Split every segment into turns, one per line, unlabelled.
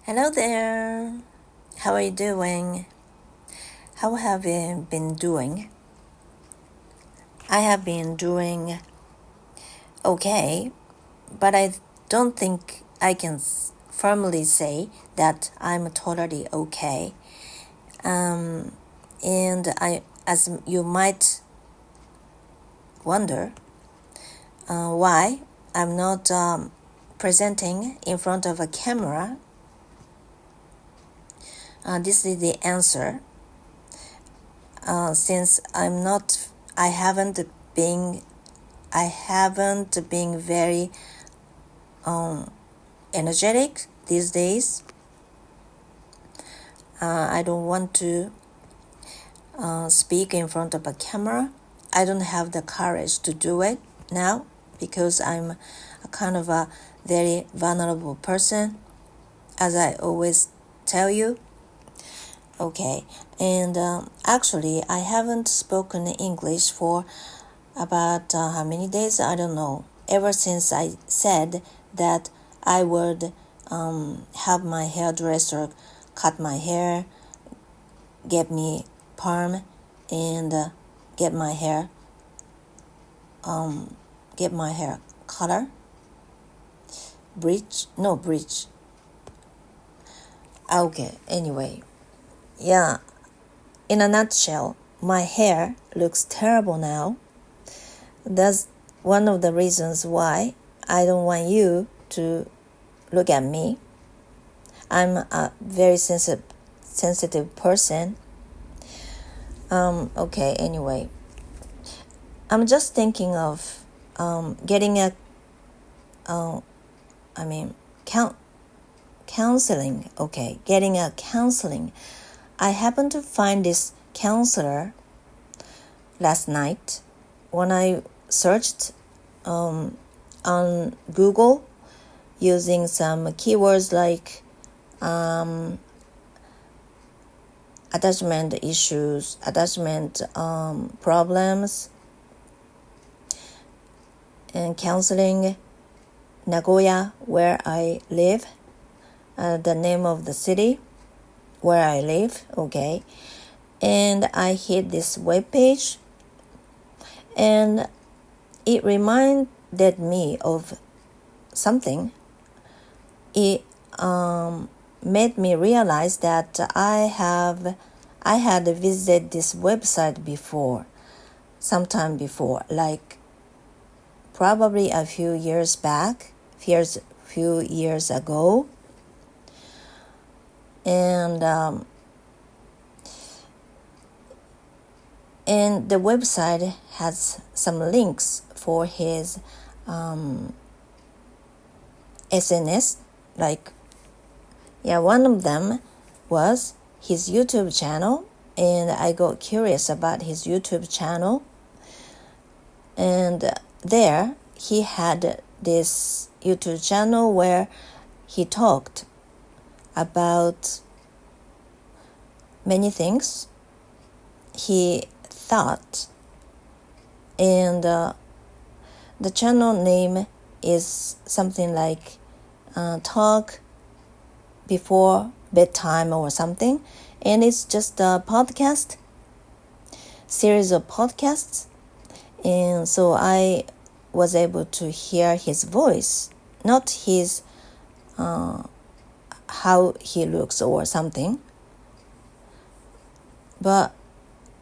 Hello there. How are you doing? How have you been doing? I have been doing okay, but I don't think I can firmly say that I'm totally okay. And as you might wonder, why I'm not presenting in front of a camera. This is the answer. Since I haven't been very energetic these days. I don't want to speak in front of a camera. I don't have the courage to do it now because I'm a kind of a very vulnerable person, as I always tell you. Okay, and actually I haven't spoken English for about how many days, I don't know, ever since I said that I would have my hairdresser cut my hair, get me perm, and get my hair color, bleach. Okay, anyway, yeah, in a nutshell, my hair looks terrible now. That's one of the reasons why I don't want you to look at me. I'm a very sensitive person. Okay, anyway, I'm just thinking of getting counseling. Okay, getting a counseling. I happened to find this counselor last night when I searched on Google using some keywords like attachment issues, attachment problems, and counseling. Nagoya, where I live, the name of the city where I live, okay, and I hit this webpage, and it reminded me of something. It made me realize that I had visited this website before, sometime before, like probably a few years ago, and the website has some links for his SNS, like, yeah, one of them was his YouTube channel, and I got curious about his YouTube channel, and there he had this YouTube channel where he talked about many things he thought, and the channel name is something like Talk Before Bedtime or something, and it's just a series of podcasts, and so I was able to hear his voice, not his how he looks or something, but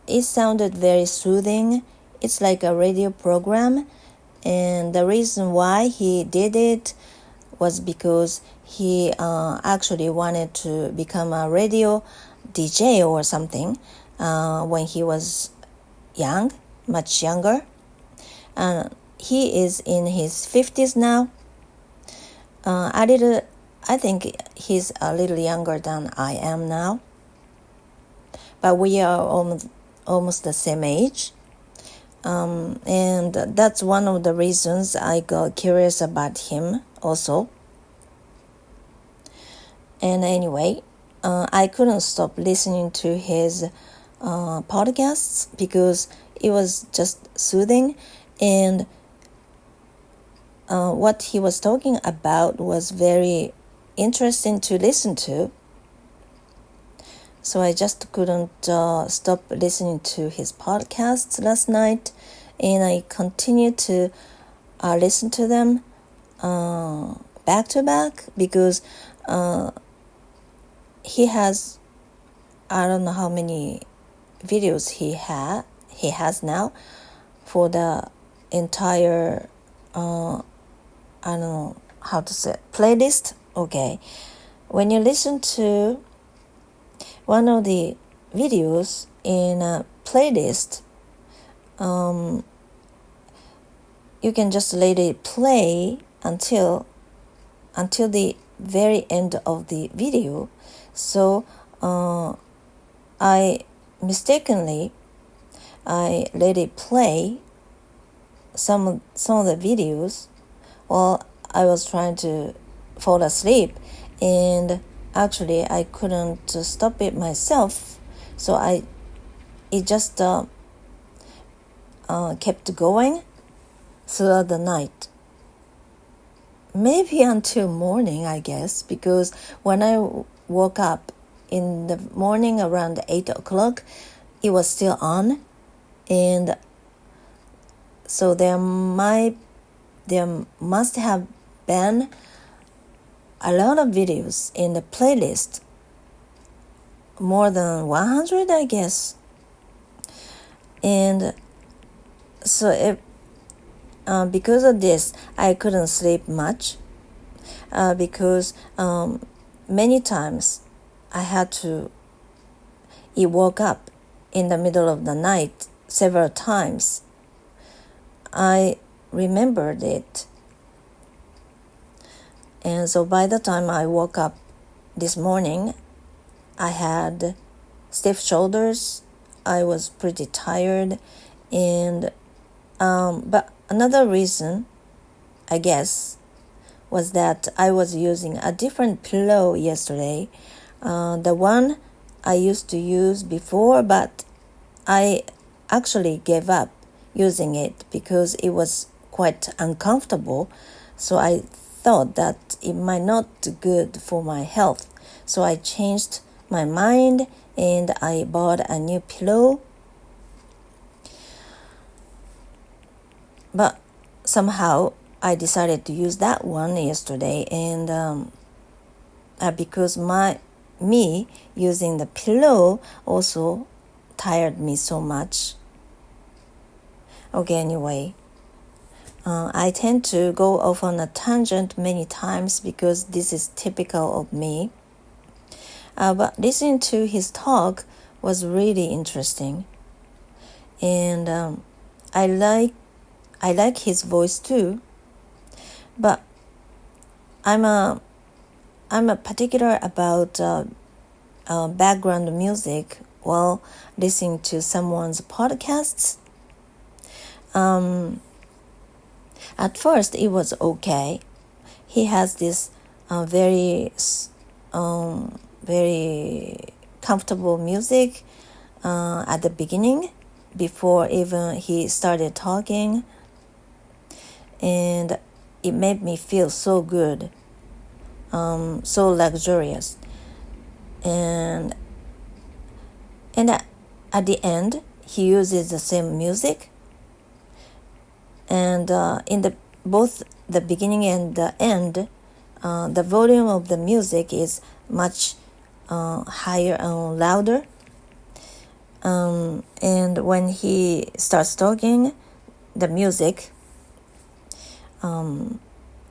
it sounded very soothing. It's like a radio program, and the reason why he did it was because he actually wanted to become a radio DJ or something when he was young, much younger. He is in his 50s now. I think he's a little younger than I am now, but we are almost the same age. And that's one of the reasons I got curious about him also. And anyway, I couldn't stop listening to his podcasts because it was just soothing, and what he was talking about was very interesting to listen to. So I just couldn't stop listening to his podcasts last night, and I continued to listen to them back to back because he has, I don't know how many videos he has now for the entire I don't know how to say playlist. Okay, when you listen to one of the videos in a playlist, you can just let it play until the very end of the video. So I mistakenly let it play some of the videos while I was trying to fall asleep, and actually I couldn't stop it myself, so it just kept going throughout the night, maybe until morning, I guess, because when I woke up in the morning around 8 o'clock, it was still on, and so there must have been a lot of videos in the playlist, more than 100, I guess. And so because of this, I couldn't sleep much because many times it woke up in the middle of the night several times. I remembered it. And so by the time I woke up this morning, I had stiff shoulders. I was pretty tired, and but another reason, I guess, was that I was using a different pillow yesterday. The one I used to use before, but I actually gave up using it because it was quite uncomfortable. So I thought that it might not be good for my health. So I changed my mind and I bought a new pillow. But somehow I decided to use that one yesterday, and because me using the pillow also tired me so much. Okay, anyway, I tend to go off on a tangent many times because this is typical of me. But listening to his talk was really interesting, and I like his voice too. But I'm a particular about background music while listening to someone's podcasts. At first, it was okay. He has this very comfortable music at the beginning, before even he started talking, and it made me feel so good, so luxurious, and at the end he uses the same music, and in both the beginning and the end, the volume of the music is much higher and louder, and when he starts talking, the music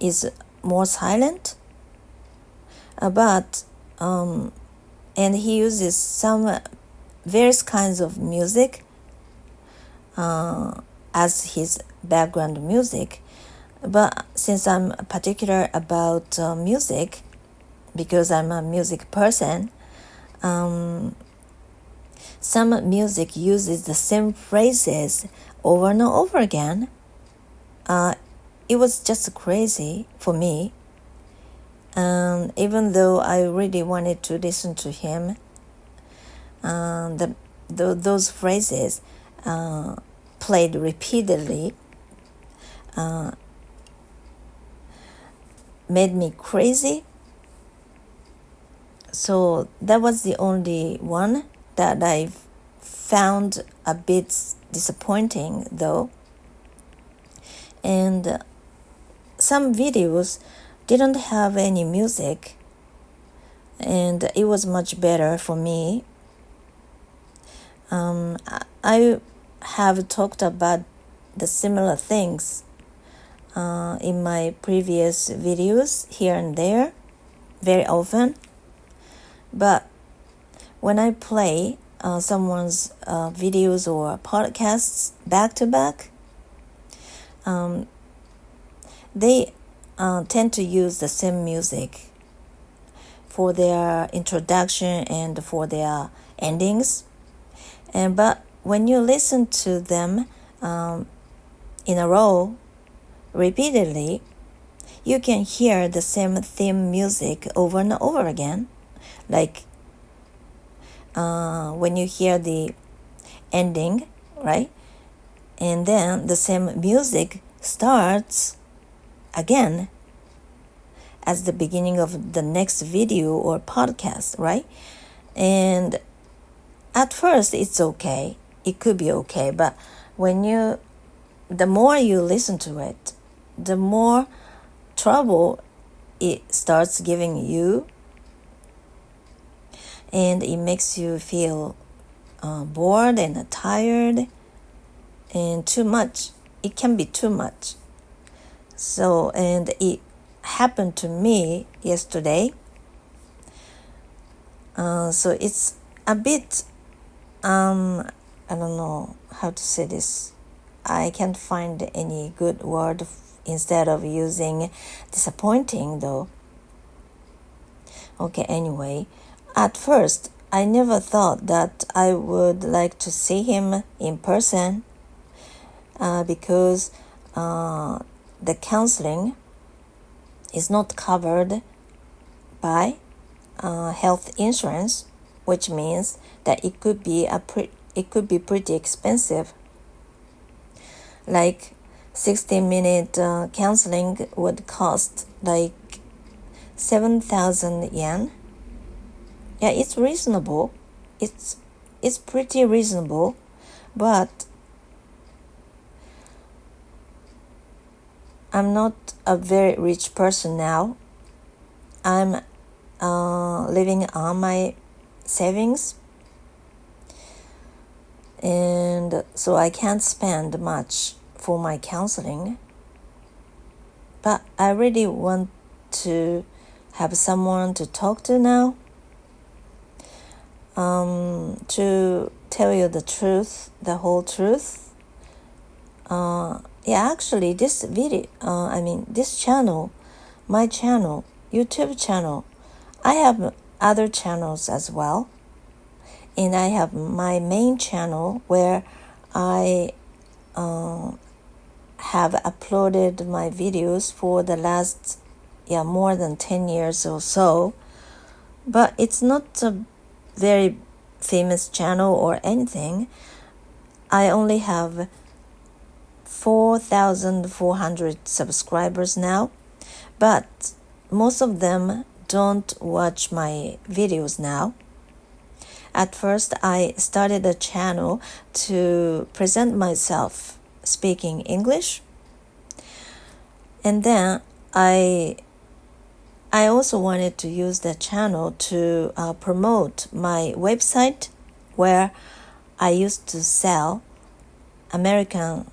is more silent, and he uses some various kinds of music as his background music. But since I'm particular about music, because I'm a music person, some music uses the same phrases over and over again. It was just crazy for me. Even though I really wanted to listen to him, those phrases played repeatedly made me crazy. So that was the only one that I found a bit disappointing though. And some videos didn't have any music, and it was much better for me. I have talked about the similar things in my previous videos here and there very often, but when I play someone's videos or podcasts back to back, they tend to use the same music for their introduction and for their endings. But when you listen to them in a row repeatedly, you can hear the same theme music over and over again. Like when you hear the ending, right? And then the same music starts again as the beginning of the next video or podcast, right? And at first it's okay. It could be okay, but the more you listen to it, the more trouble it starts giving you, and it makes you feel bored and tired and too much. It can be too much. So, and it happened to me yesterday. So it's a bit, I don't know how to say this. I can't find any good word instead of using disappointing though. Okay, anyway, at first I never thought that I would like to see him in person because the counseling is not covered by health insurance, which means that it could be pretty expensive. Like 60-minute counseling would cost like 7,000 yen. Yeah, it's reasonable. It's pretty reasonable, but I'm not a very rich person now. I'm living on my savings, and so I can't spend much for my counseling. But I really want to have someone to talk to now. To tell you the truth, the whole truth. Actually, this channel, my channel, YouTube channel, I have other channels as well. And I have my main channel where I have uploaded my videos for the last more than 10 years or so. But it's not a very famous channel or anything. I only have 4,400 subscribers now, but most of them don't watch my videos now. At first, I started a channel to present myself speaking English, and then I also wanted to use the channel to promote my website where I used to sell American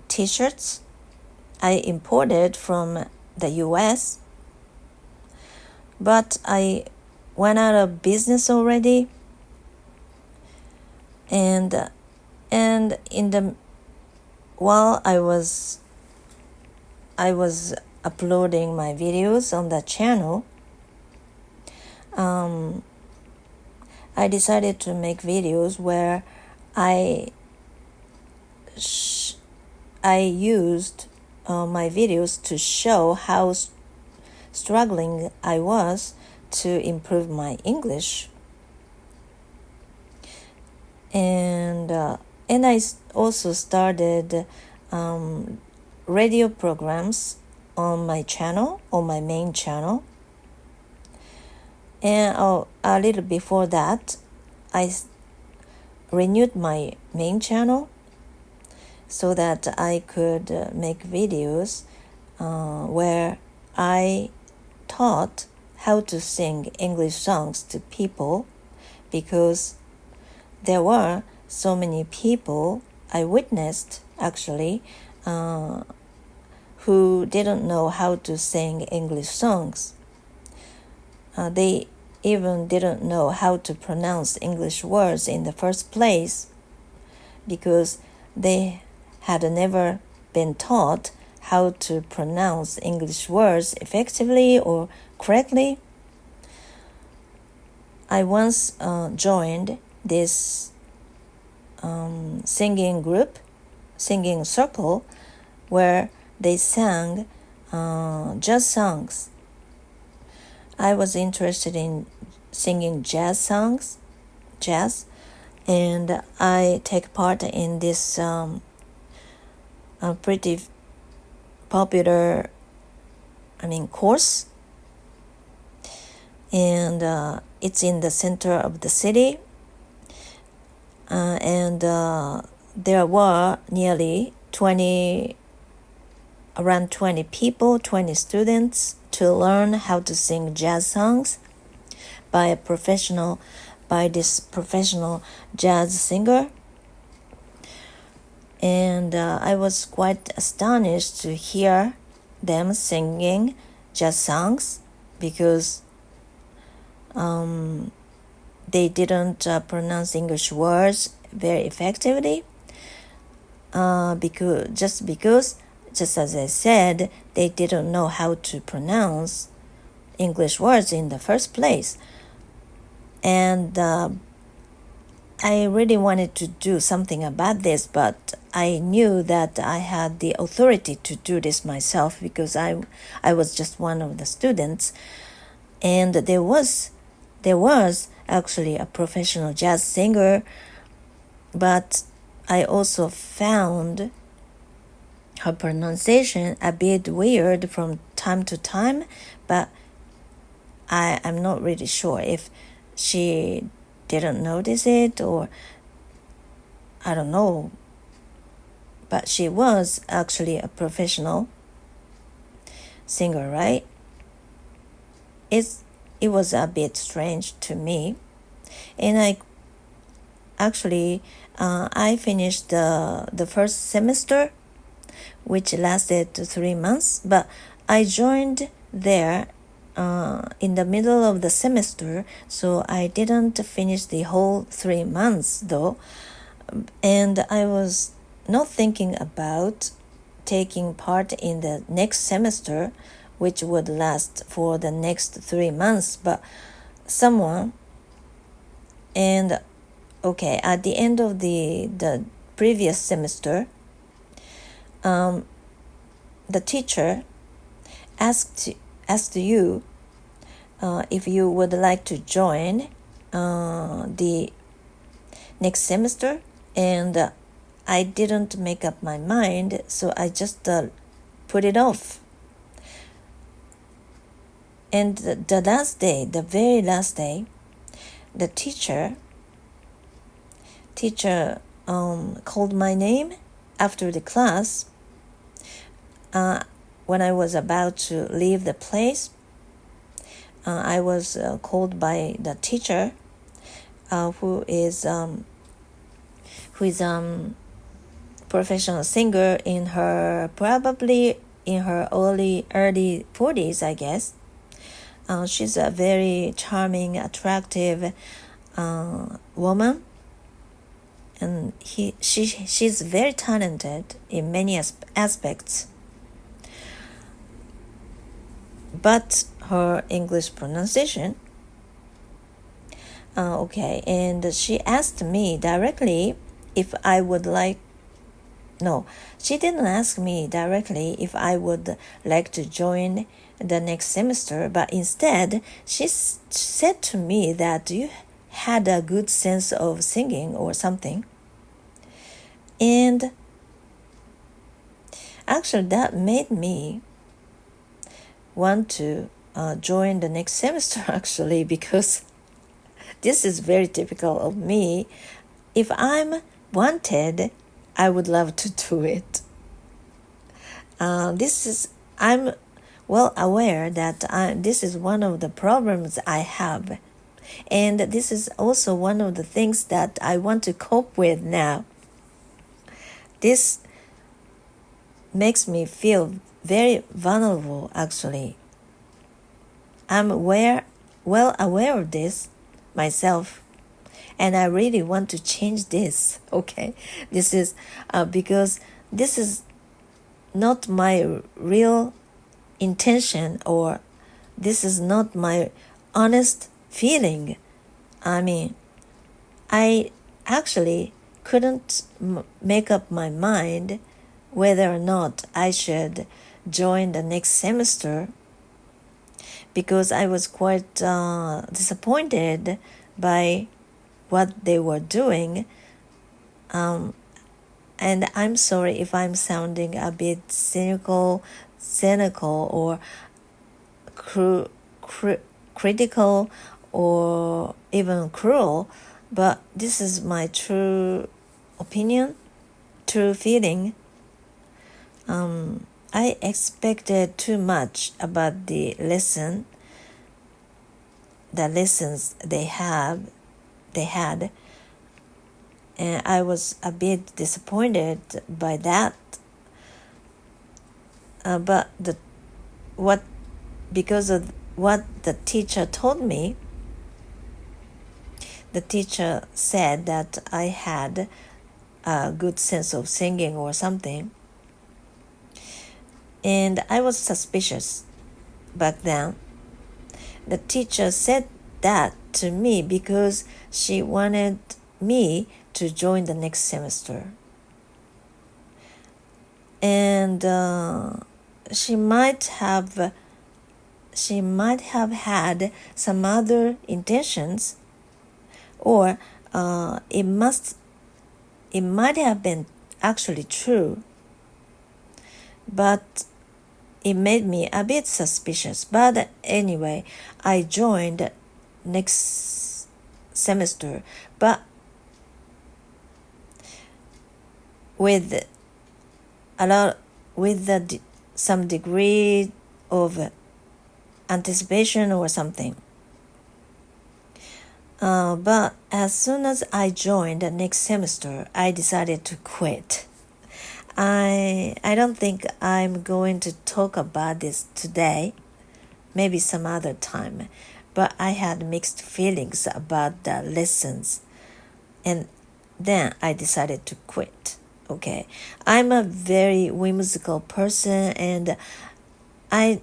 t-shirts I imported from the US, but I went out of business already, and while I was uploading my videos on that channel, I decided to make videos where I used my videos to show how struggling I was to improve my English. And I also started radio programs on my channel, on my main channel. And a little before that, I renewed my main channel so that I could make videos where I taught how to sing English songs to people, because there were so many people I witnessed actually who didn't know how to sing English songs. They even didn't know how to pronounce English words in the first place, because they had never been taught how to pronounce English words effectively or correctly. I once joined this singing circle, where they sang jazz songs. I was interested in singing jazz, and I take part in this pretty popular course, and it's in the center of the city, and there were nearly 20 people, 20 students, to learn how to sing jazz songs by this professional jazz singer. And I was quite astonished to hear them singing jazz songs, because they didn't pronounce English words very effectively, because just as I said, they didn't know how to pronounce English words in the first place. And I really wanted to do something about this, but I knew that I had the authority to do this myself, because I was just one of the students, and there was actually a professional jazz singer, but I also found her pronunciation a bit weird from time to time, but I'm not really sure if she didn't notice it, or I don't know. But she was actually a professional singer, right? It was a bit strange to me. And I finished the first semester, which lasted 3 months, but I joined there in the middle of the semester, so I didn't finish the whole 3 months though, and I was not thinking about taking part in the next semester, which would last for the next 3 months, but someone, and at the end of the previous semester, the teacher asked you if you would like to join the next semester, and I didn't make up my mind, so I just put it off. And the very last day, the teacher called my name after the class. When I was about to leave the place, I was called by the teacher, who is professional singer probably in her early 40s, I guess. She's a very charming, attractive woman, and she's very talented in many aspects. But her English pronunciation, and she asked me directly if I would like. No, she didn't ask me directly if I would like to join the next semester, but instead she said to me that you had a good sense of singing or something. And actually that made me want to join the next semester actually, because this is very typical of me. If I'm wanted, I would love to do it. I'm well aware that this is one of the problems I have. And this is also one of the things that I want to cope with now. This makes me feel very vulnerable, actually. I'm well aware of this myself, and I really want to change this, okay? This is because this is not my real intention, or this is not my honest feeling. I mean, I actually couldn't make up my mind whether or not I should join the next semester, because I was quite disappointed by what they were doing. And I'm sorry if I'm sounding a bit cynical or critical or even cruel, but this is my true opinion, true feeling. I expected too much about the lessons they had, and I was a bit disappointed by that. But because of what the teacher told me, the teacher said that I had a good sense of singing or something. And I was suspicious back then. The teacher said that to me because she wanted me to join the next semester. And she might have had some other intentions, or it might have been actually true, but it made me a bit suspicious. But anyway, I joined next semester, but with some degree of anticipation or something. But as soon as I joined the next semester, I decided to quit. I don't think I'm going to talk about this today, maybe some other time, but I had mixed feelings about the lessons, and then I decided to quit. Okay, I'm a very whimsical person, and I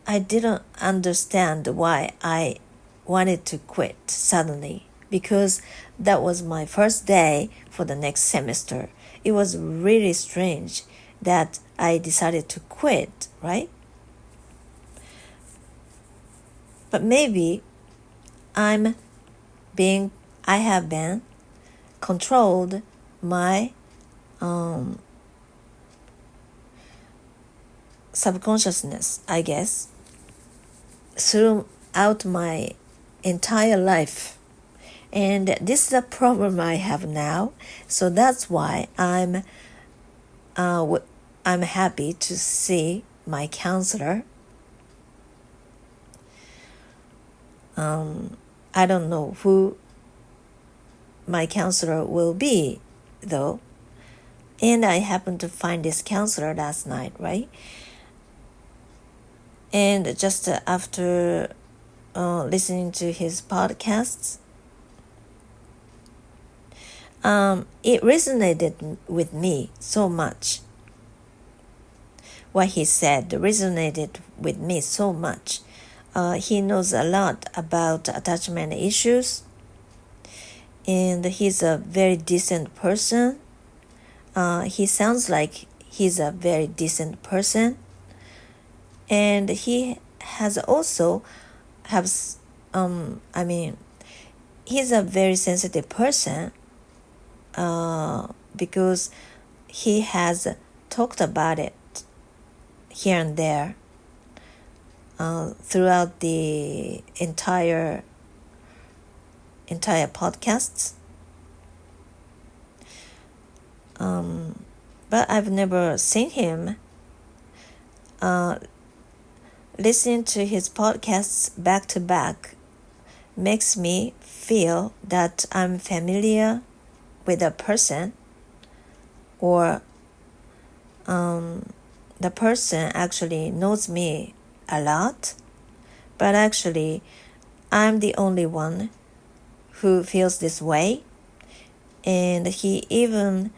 didn't understand why I wanted to quit suddenly, because that was my first day for the next semester. It was really strange that I decided to quit, right? But maybe I have been controlled my subconsciousness, I guess, throughout my entire life. And this is a problem I have now, so that's why I'm happy to see my counselor. I don't know who my counselor will be, though, and I happened to find this counselor last night, right? And just after listening to his podcasts, it resonated with me so much. What he said resonated with me so much. He knows a lot about attachment issues, and he's a very decent person. He sounds like he's a very decent person, and he has also he's a very sensitive person, because he has talked about it here and there. throughout the entire podcasts. But I've never seen him. Listening to his podcasts back to back makes me feel that I'm familiar with a person, or the person actually knows me a lot, but actually I'm the only one who feels this way, and he even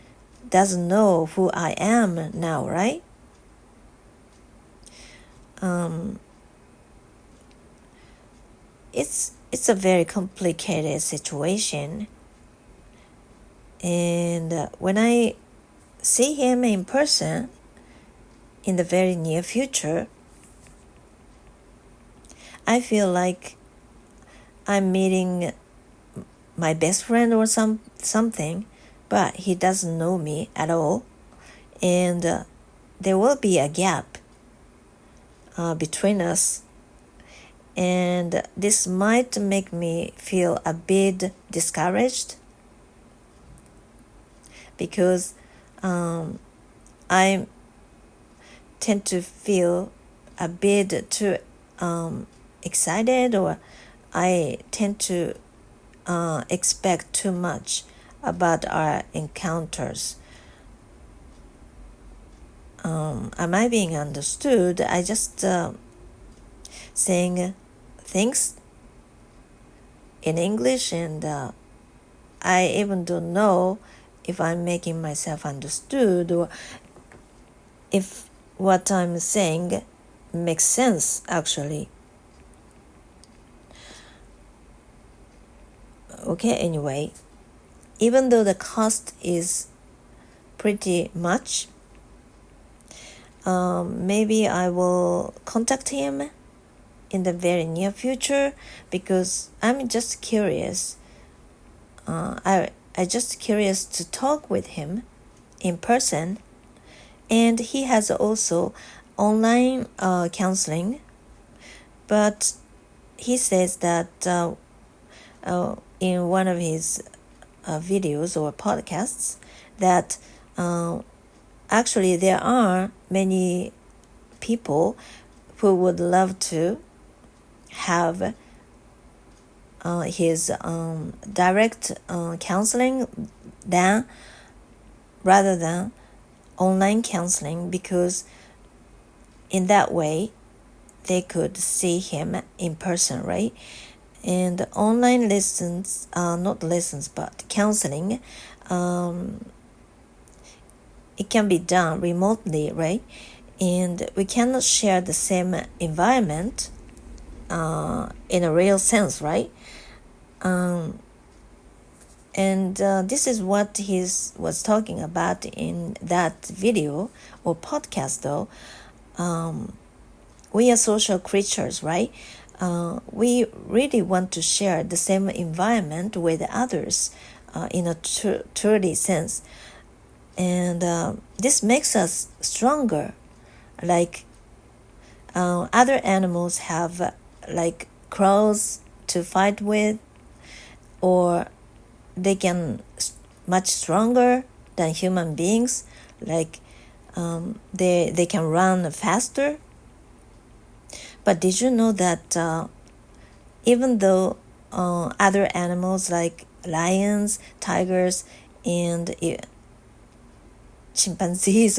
doesn't know who I am now, right? It's a very complicated situation, and when I see him in person in the very near future, I feel like I'm meeting my best friend or something, but he doesn't know me at all, and there will be a gap between us, and this might make me feel a bit discouraged, because I tend to feel a bit too excited, or I tend to expect too much about our encounters. Am I being understood? I just saying things in English, and I even don't know if I'm making myself understood, or if what I'm saying makes sense actually. Okay, anyway, even though the cost is pretty much, maybe I will contact him in the very near future, because I'm just curious. I just curious to talk with him in person, and he has also online counseling, but he says that in one of his videos or podcasts that actually there are many people who would love to have his direct counseling rather than online counseling, because in that way they could see him in person, right? And online lessons, not lessons, but counseling, it can be done remotely, right? And we cannot share the same environment in a real sense, right? And this is what he was talking about in that video or podcast, though. We are social creatures, right? We really want to share the same environment with others in a truly sense. And this makes us stronger. Like other animals have like crows to fight with, or they can much stronger than human beings. Like they can run faster. But did you know that even though other animals like lions, tigers, and chimpanzees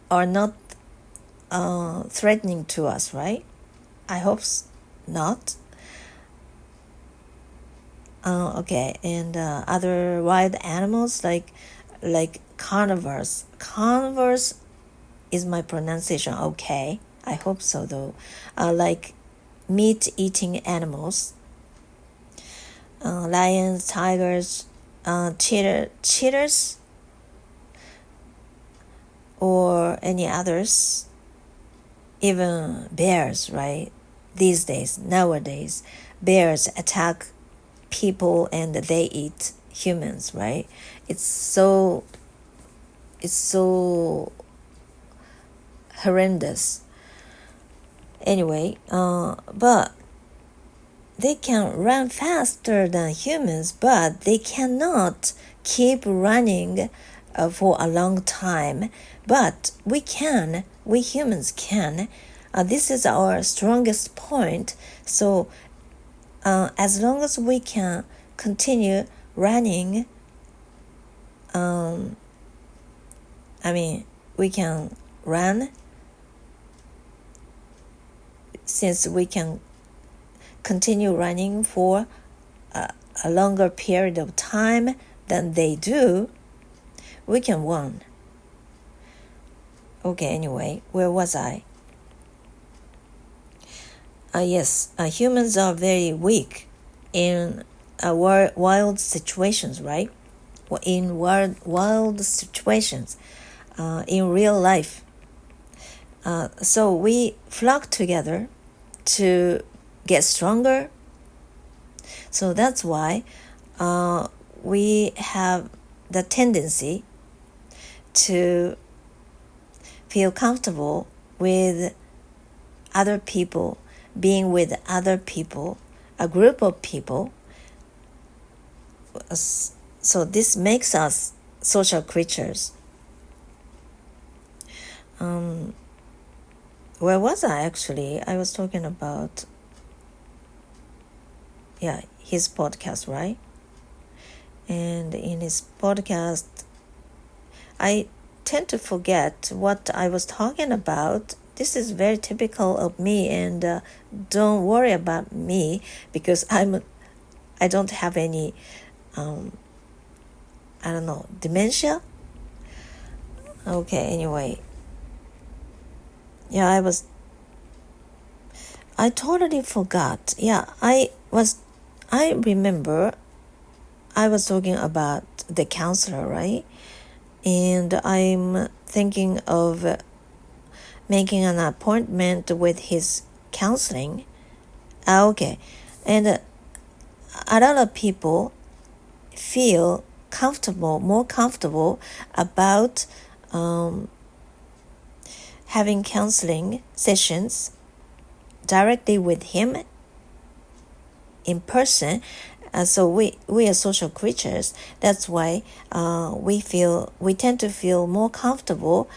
are not threatening to us, right? I hope not. Okay, and other wild animals like carnivores. Carnivores is my pronunciation okay? I hope so, though. Like meat-eating animals, lions, tigers, cheetahs, or any others, even bears, right? These days, nowadays, bears attack people and they eat humans, right? It's so horrendous. Anyway, but they can run faster than humans, but they cannot keep running for a long time. But we humans can. This is our strongest point. So as long as we can continue running, we can run, since we can continue running for a longer period of time than they do, we can win. Okay, anyway, where was I? Yes, humans are very weak in wild situations, right? In wild situations, in real life. So we flock together to get stronger. So that's why we have the tendency to feel comfortable with other people, being with other people, a group of people. So this makes us social creatures. Where was I actually? I was talking about, his podcast, right? And in his podcast, I tend to forget what I was talking about. This is very typical of me, and don't worry about me, because I don't have any, dementia. Okay, anyway. I totally forgot. I remember I was talking about the counselor, right? And I'm thinking of making an appointment with his counseling. Okay. And a lot of people feel more comfortable about having counseling sessions directly with him in person. So we are social creatures. That's why we tend to feel more comfortable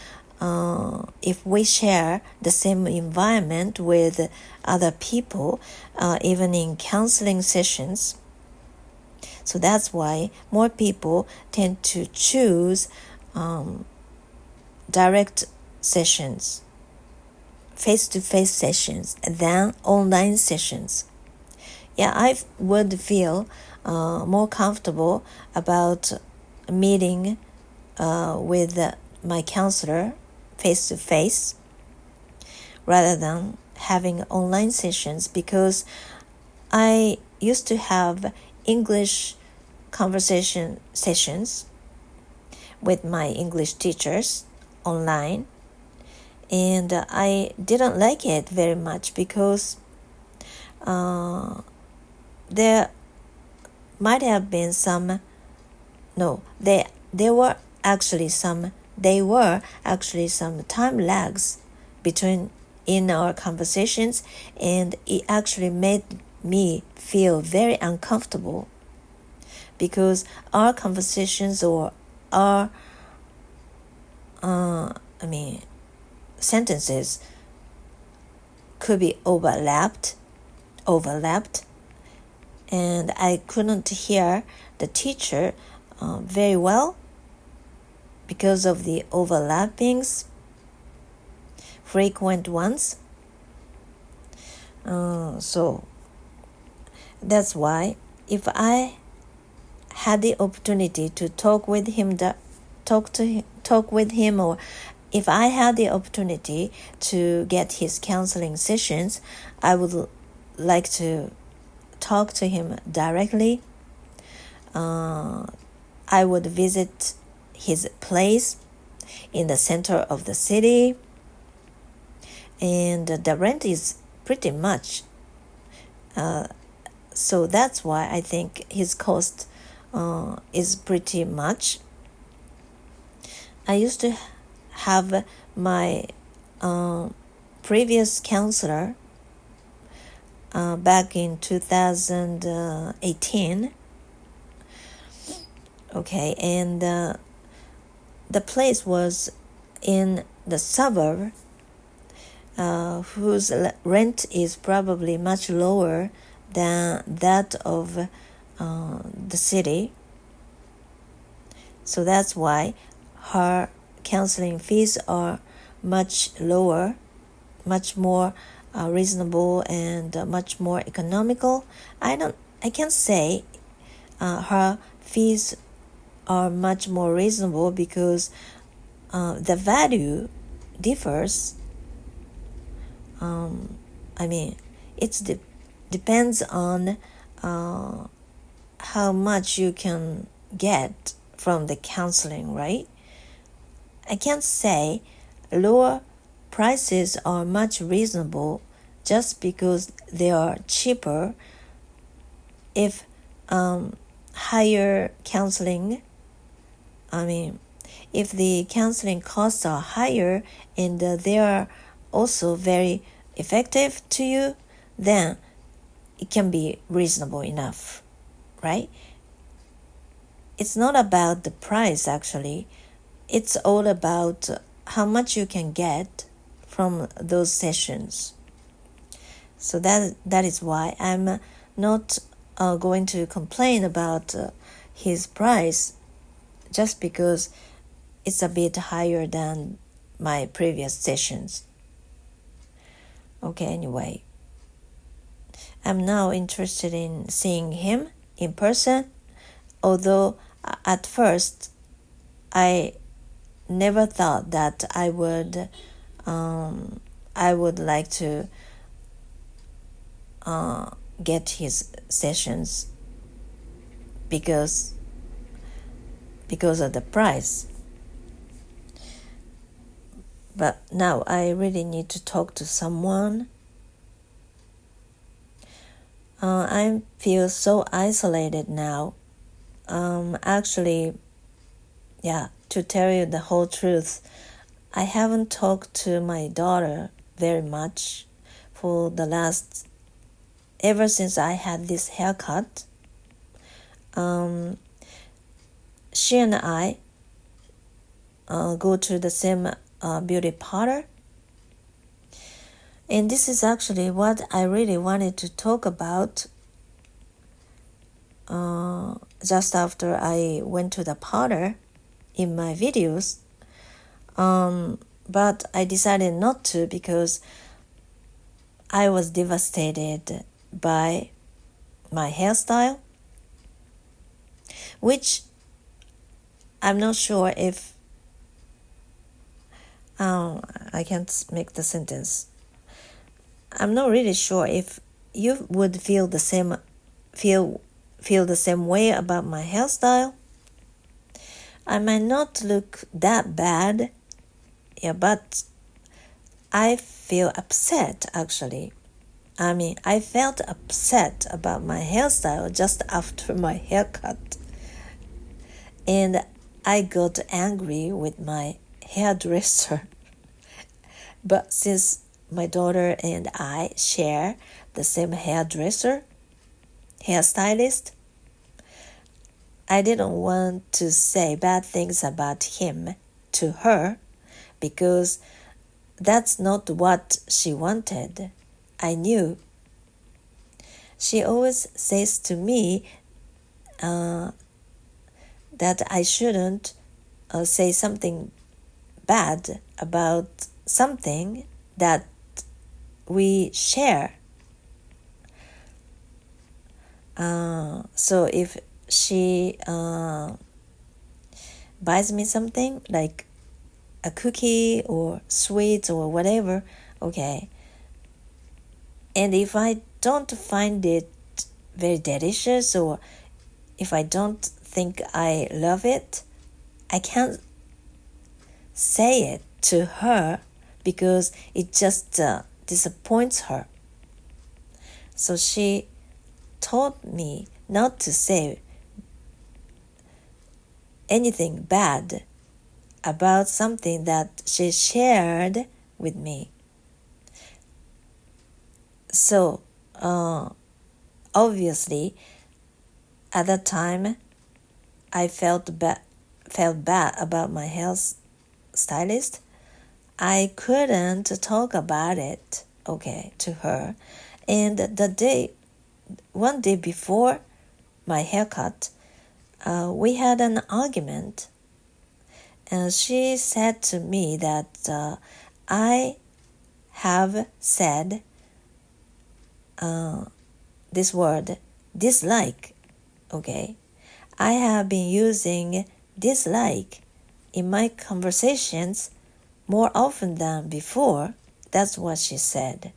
if we share the same environment with other people, even in counseling sessions. So that's why more people tend to choose direct sessions, face-to-face sessions, than online sessions. I would feel more comfortable about meeting with my counselor face-to-face rather than having online sessions, because I used to have English conversation sessions with my English teachers online, and I didn't like it very much, because there might have been there were actually some time lags in our conversations, and it actually made me feel very uncomfortable, because our conversations or our sentences could be overlapped, and I couldn't hear the teacher very well because of the overlappings, frequent ones. So that's why if I had the opportunity to talk with him, or if I had the opportunity to get his counseling sessions, I would like to talk to him directly. I would visit his place in the center of the city, and the rent is pretty much. So that's why I think his cost is pretty much. I used to have my previous counselor back in 2018. Okay, and the place was in the suburb, whose rent is probably much lower than that of the city. So that's why her counseling fees are much lower, much more reasonable, and much more economical. I can't say her fees are much more reasonable because the value differs. It depends on how much you can get from the counseling, right? I can't say lower prices are much reasonable just because they are cheaper if higher counseling, if the counseling costs are higher and they are also very effective to you, then it can be reasonable enough, right? It's not about the price, actually. It's all about how much you can get from those sessions. So that is why I'm not going to complain about his price just because it's a bit higher than my previous sessions. Okay, anyway, I'm now interested in seeing him in person, although at first I never thought that I would like to get his sessions because of the price. But now I really need to talk to someone. I feel so isolated now. Actually, to tell you the whole truth, I haven't talked to my daughter very much for ever since I had this haircut. She and I go to the same beauty parlor. And this is actually what I really wanted to talk about just after I went to the parlor in my videos. But I decided not to because I was devastated by my hairstyle, which I'm not sure if I can't make the sentence. I'm not really sure if you would feel the same way about my hairstyle. I might not look that bad, but I feel upset actually. I felt upset about my hairstyle just after my haircut. And I got angry with my hairdresser. But since my daughter and I share the same hairstylist, I didn't want to say bad things about him to her because that's not what she wanted. I knew. She always says to me that I shouldn't say something bad about something that we share. So if she buys me something like a cookie or sweets or whatever, okay, and if I don't find it very delicious or if I don't think I love it, I can't say it to her because it just disappoints her. So she told me not to say anything bad about something that she shared with me. So obviously at that time I felt bad about my health stylist. I couldn't talk about it, to her. And one day before my haircut, we had an argument. And she said to me that I have said this word, dislike, I have been using dislike in my conversations more often than before. That's what she said.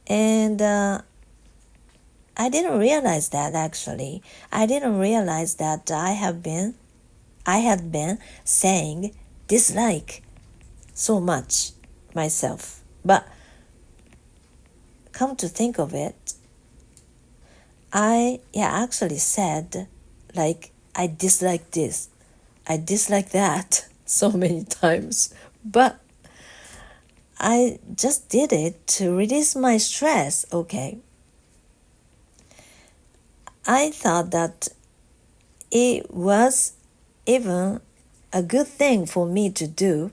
And I didn't realize that actually. I didn't realize that I had been saying dislike so much myself. But come to think of it, I actually said like I dislike this, I dislike that so many times. But I just did it to release my stress, I thought that it was even a good thing for me to do.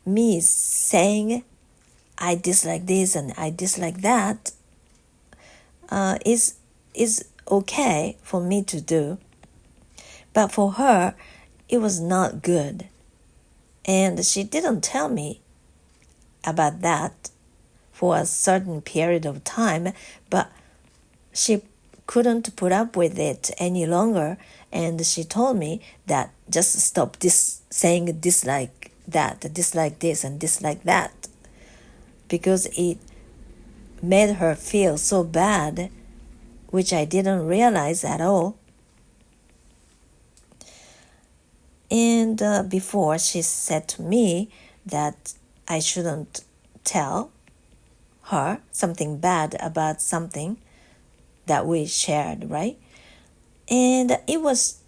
Me saying I dislike this and I dislike that is okay for me to do. But for her, it was not good. And she didn't tell me about that for a certain period of time, but she couldn't put up with it any longer, and she told me that just stop saying dislike that, dislike this and dislike that, because it made her feel so bad, which I didn't realize at all. And before, she said to me that I shouldn't tell her something bad about something that we shared, right? And it was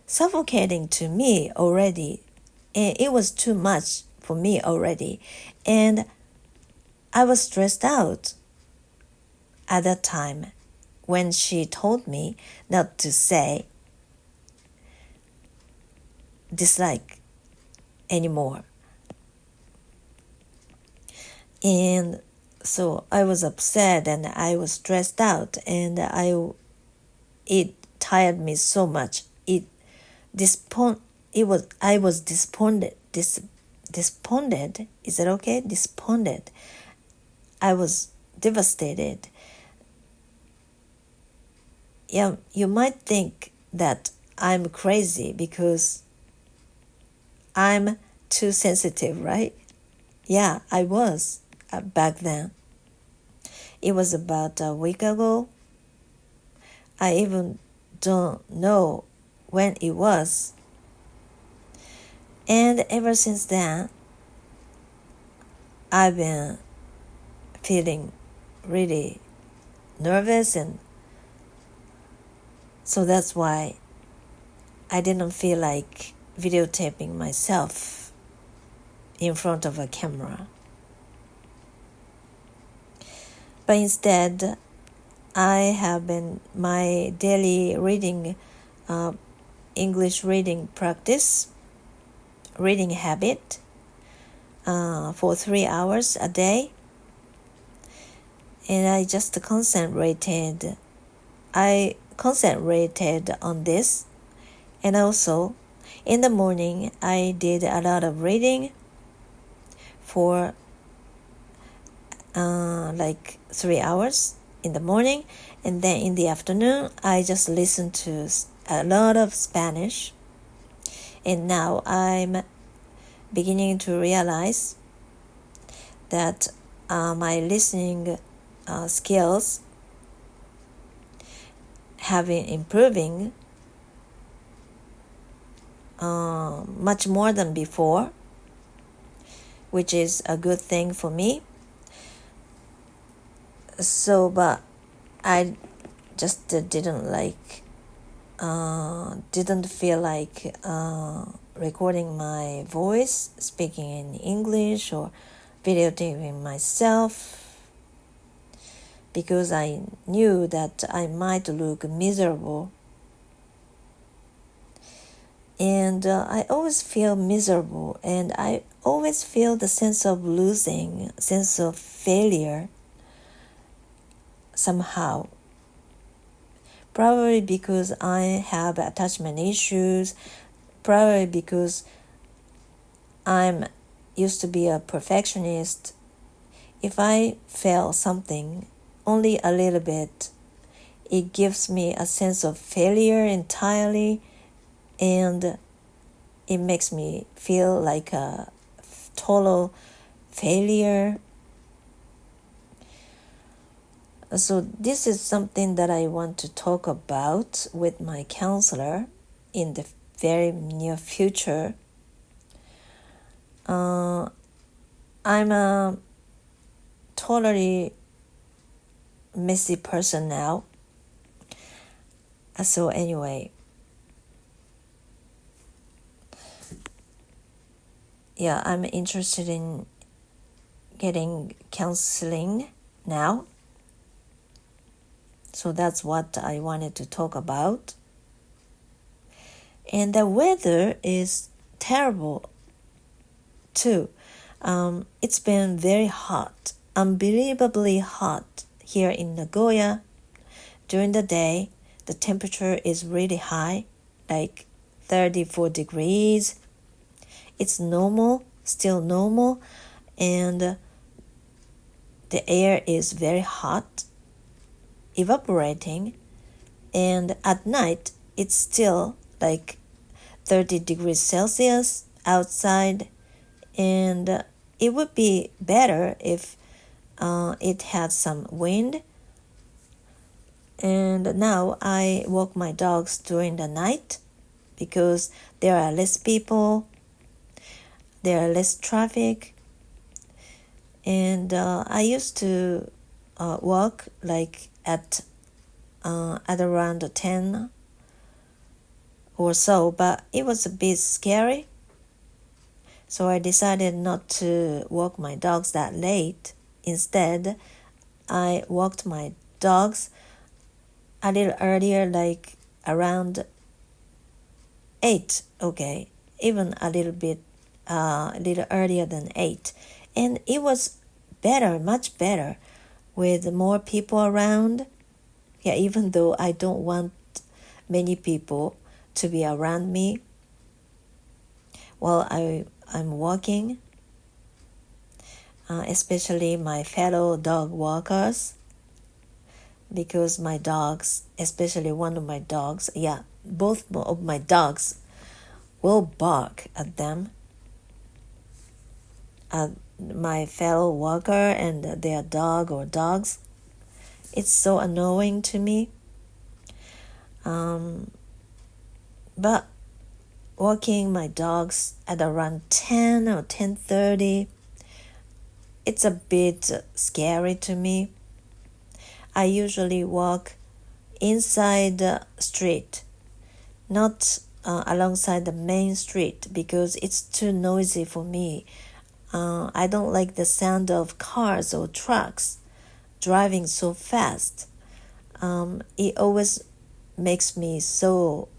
suffocating to me already. And it was too much for me already. And I was stressed out at that time when she told me not to say dislike anymore. And so I was upset and I was stressed out, and it tired me so much. I was despondent. Despondent. Is it okay? Despondent. I was devastated. Yeah, you might think that I'm crazy because I'm too sensitive, right? Yeah, I was back then. It was about a week ago. I even don't know when it was. And ever since then, I've been feeling really nervous, and so that's why I didn't feel like videotaping myself in front of a camera. But instead, I have been my daily reading, English reading practice, reading habit for 3 hours a day. And I concentrated on this. And also, in the morning, I did a lot of reading for like 3 hours in the morning, and then in the afternoon I just listened to a lot of Spanish. And now I'm beginning to realize that my listening skills have been improving much more than before, which is a good thing for me. So, but I just didn't feel like recording my voice, speaking in English, or videotaping myself. because I knew that I might look miserable. And I always feel miserable, and I always feel the sense of losing, sense of failure somehow. Probably because I have attachment issues, probably because I'm used to be a perfectionist. If I fail something, only a little bit, it gives me a sense of failure entirely, and it makes me feel like a total failure. So this is something that I want to talk about with my counselor in the very near future. I'm a totally messy person now. So anyway, yeah, I'm interested in getting counseling now. So that's what I wanted to talk about. And the weather is terrible too. It's been very hot, unbelievably hot here in Nagoya. During the day, the temperature is really high, like 34 degrees. It's normal, still normal, and the air is very hot, evaporating, and at night it's still like 30 degrees Celsius outside, and it would be better if it had some wind. And now I walk my dogs during the night because there are less people, there are less traffic, and I used to walk like at around 10 or so, but it was a bit scary. So I decided not to walk my dogs that late. Instead, I walked my dogs a little earlier, like around 8, okay, even a little earlier than 8. And it was better, much better, with more people around. Yeah, even though I don't want many people to be around me while I'm walking, especially my fellow dog walkers, because my dogs, especially one of my dogs, both of my dogs will bark at them, at my fellow walker and their dog or dogs. It's so annoying to me. But walking my dogs at around 10 or 10:30, it's a bit scary to me. I usually walk inside the street, not alongside the main street, because it's too noisy for me. I don't like the sound of cars or trucks driving so fast. It always makes me so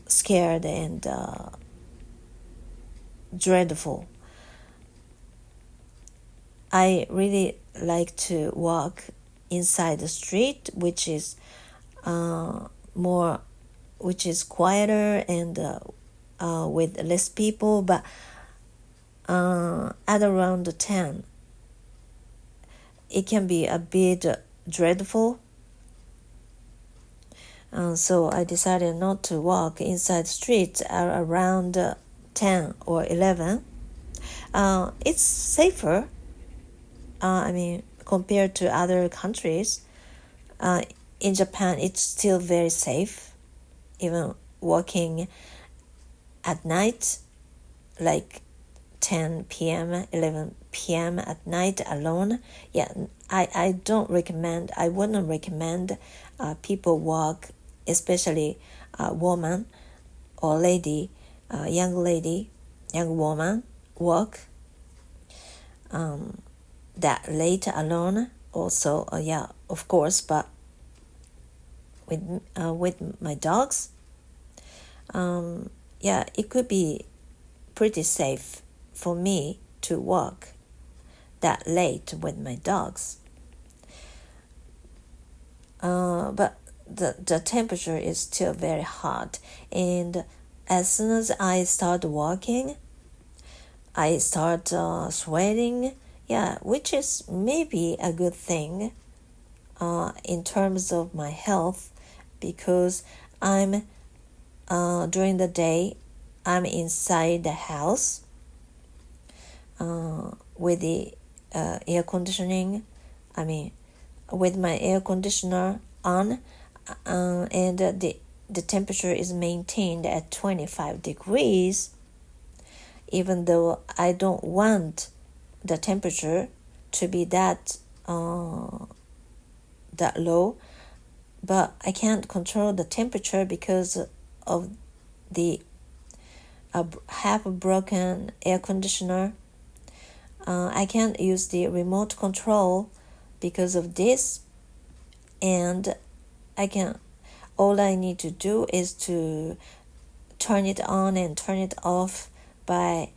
scared and dreadful. I really like to walk inside the street, which is quieter and with less people. But at around 10, it can be a bit dreadful. So I decided not to walk inside the streets around 10 or 11. It's safer. Compared to other countries, in Japan, it's still very safe. Even walking at night, like 10 p.m., 11 p.m. at night alone. Yeah, I wouldn't recommend people walk, especially a woman or lady, young woman walk that late alone also, yeah, of course, but with my dogs, yeah, it could be pretty safe for me to walk that late with my dogs. But the temperature is still very hot, and as soon as I start walking, I start sweating, yeah, which is maybe a good thing in terms of my health, because I'm during the day I'm inside the house with the air conditioning, with my air conditioner on, and the temperature is maintained at 25 degrees, even though I don't want the temperature to be that low, but I can't control the temperature because of the half broken air conditioner. I can't use the remote control because of this, and all I need to do is to turn it on and turn it off by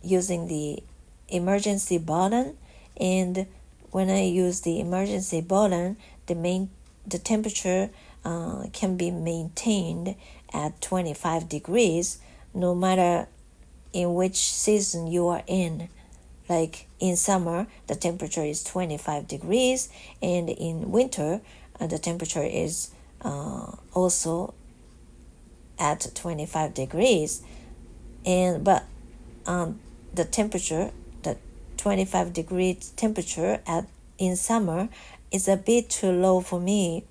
using the emergency button. And when I use the emergency button, the temperature can be maintained at 25 degrees no matter in which season you are in. Like in summer, the temperature is 25 degrees, and in winter, the temperature is also at 25 degrees. But the 25 degree temperature in summer is a bit too low for me.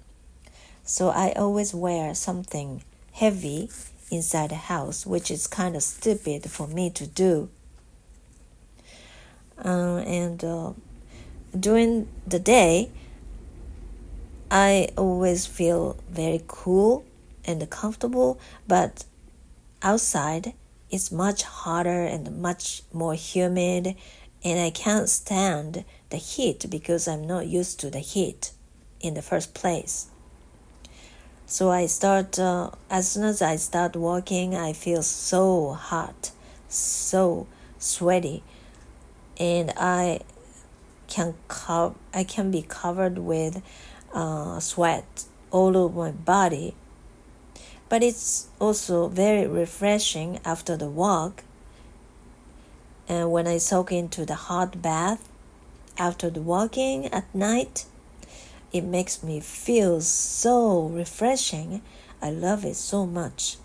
So I always wear something heavy inside the house, which is kind of stupid for me to do. And during the day, I always feel very cool and comfortable, but outside it's much hotter and much more humid, and I can't stand the heat because I'm not used to the heat in the first place. So as soon as I start walking, I feel so hot, so sweaty, and I can be covered with sweat all over my body. But it's also very refreshing after the walk. And when I soak into the hot bath after the walking at night, it makes me feel so refreshing. I love it so much.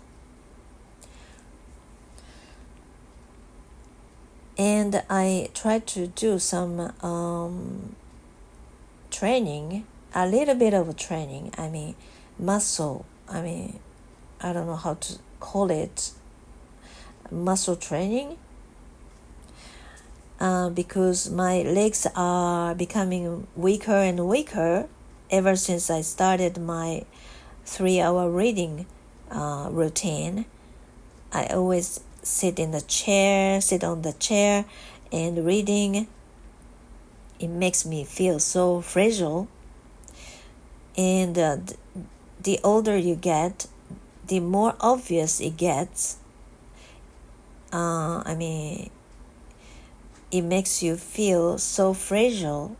And I try to do some training, a little bit of training. Muscle. I don't know how to call it. Muscle training. Because my legs are becoming weaker and weaker ever since I started my 3-hour reading routine. I always sit on the chair and reading. It makes me feel so fragile. And the older you get, the more obvious it gets. It makes you feel so fragile,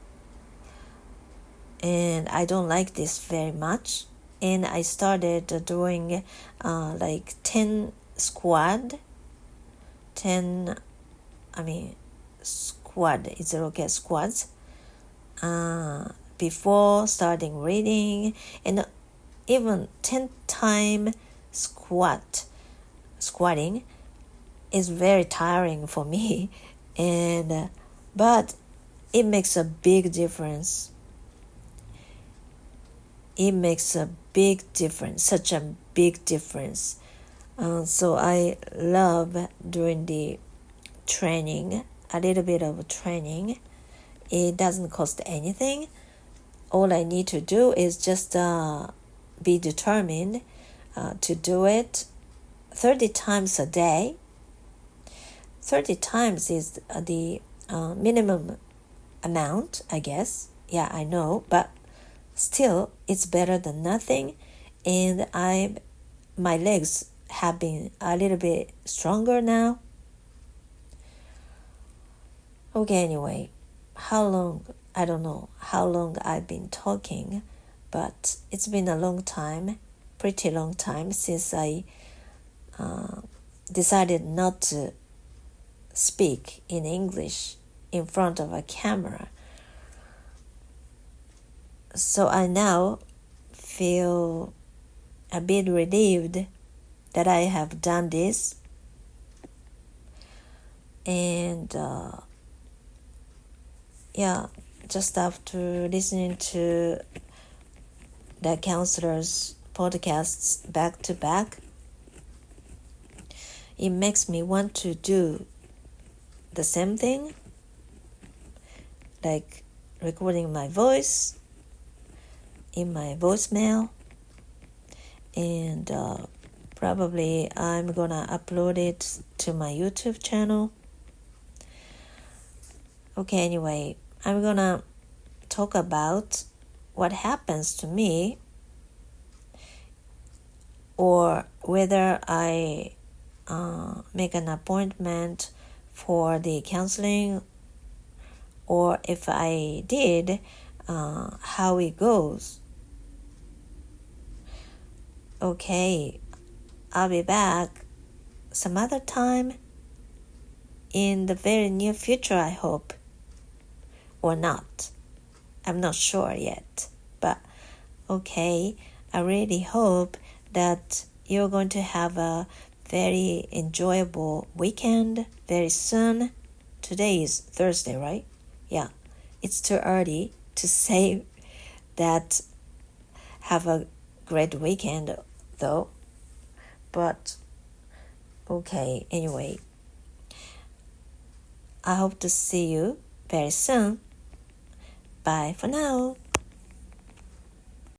and I don't like this very much. And I started doing like 10 squat. Is it okay? Squats before starting reading, and even 10 time squatting is very tiring for me, and but it makes a big difference. Such a big difference. So I love doing the training, a little bit of training. It doesn't cost anything. All I need to do is just be determined to do it 30 times a day. 30 times is the minimum amount, I guess, Yeah, I know, but still it's better than nothing, and my legs have been a little bit stronger now. Okay, anyway, how long, I don't know how long I've been talking, but it's been a long time, pretty long time since I decided not to speak in English in front of a camera. So I now feel a bit relieved that I have done this, and just after listening to the counselor's podcasts back to back, it makes me want to do the same thing, like recording my voice in my voicemail, and probably I'm gonna upload it to my YouTube channel. Okay, anyway, I'm gonna talk about what happens to me, or whether I make an appointment for the counseling, or if I did, how it goes. Okay, I'll be back some other time in the very near future, I hope. Or not. I'm not sure yet. But okay, I really hope that you're going to have a very enjoyable weekend very soon. Today is Thursday, right? Yeah, it's too early to say that have a great weekend though. But okay, anyway, I hope to see you very soon. Bye for now.